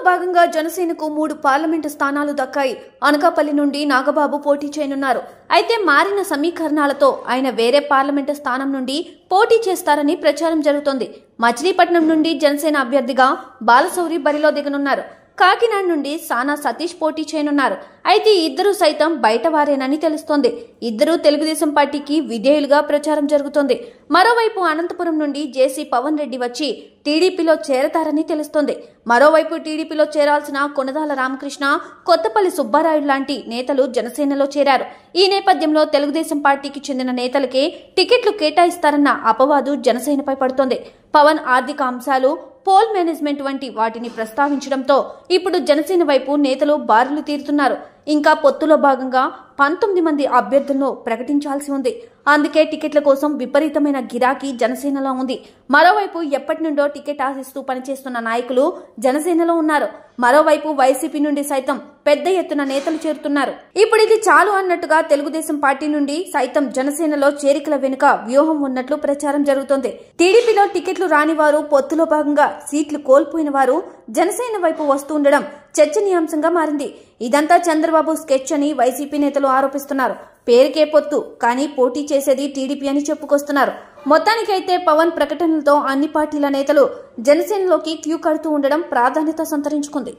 భాగంగా జనసేనకు 3 పార్లమెంటు స్థానాలు దక్కాయి. అనకాపల్లి నుండి నాగబాబు పోటీ చేయనున్నారు. అయితే మారిన సమీకరణాలతో ఆయన వేరే పార్లమెంటు స్థానం నుండి పోటీ చేస్తారని ప్రచారం జరుగుతోంది. మచిలీపట్నం నుండి జనసేన అభ్యర్థిగా బాలశౌరి బరిలో దిగనున్నారు. కాకినాడ నుండి సానా సతీష్ పోటీ చేయనున్నారు. అయితే ఇద్దరు సైతం బయటవారేనని తెలుస్తోంది. ఇద్దరు తెలుగుదేశం పార్టీకి విధేయులుగా ప్రచారం జరుగుతోంది. మరోవైపు అనంతపురం నుండి జేసీ పవన్ రెడ్డి వచ్చి టీడీపీలో చేరతారని తెలుస్తోంది. మరోవైపు టీడీపీలో చేరాల్సిన కొనదాల రామకృష్ణ, కొత్తపల్లి సుబ్బారాయుడు లాంటి నేతలు జనసేనలో చేరారు. ఈ నేపథ్యంలో తెలుగుదేశం పార్టీకి చెందిన నేతలకే టికెట్లు కేటాయిస్తారన్న అపవాదు జనసేనపై పడుతోంది. పవన్ ఆర్థిక అంశాలు, పోల్ మేనేజ్మెంట్ వంటి వాటిని ప్రస్తావించడంతో ఇప్పుడు జనసేన వైపు నేతలు బారులు తీరుతున్నారు. ఇంకా పొత్తులో భాగంగా 19 మంది అభ్యర్థులను ప్రకటించాల్సి ఉంది. అందుకే టికెట్ల కోసం విపరీతమైన గిరాకీ జనసేనలో ఉంది. మరోవైపు ఎప్పటి నుండో టికెట్ ఆశిస్తూ పనిచేస్తున్న నాయకులు జనసేనలో ఉన్నారు. మరోవైపు వైసీపీ నుండి సైతం పెద్ద ఎత్తున నేతలు చేరుతున్నారు. ఇప్పుడు ఇది చాలు అన్నట్టుగా తెలుగుదేశం పార్టీ నుండి సైతం జనసేనలో చేరికల వెనుక వ్యూహం ఉన్నట్లు ప్రచారం జరుగుతోంది. టీడీపీలో టికెట్లు రాని వారు, పొత్తులో భాగంగా సీట్లు కోల్పోయిన వారు జనసేన వైపు వస్తుండడం చర్చనీయాంశంగా మారింది. ఇదంతా చంద్రబాబు స్కెచ్ అని వైసీపీ నేతలు ఆరోపిస్తున్నారు. పేరుకే పొత్తు, కానీ పోటీ చేసేది టీడీపీ అని చెప్పుకొస్తున్నారు. మొత్తానికైతే పవన్ ప్రకటనలతో అన్ని పార్టీల నేతలు జనసేనలోకి క్యూ కడుతూ ఉండడం ప్రాధాన్యత సంతరించుకుంది.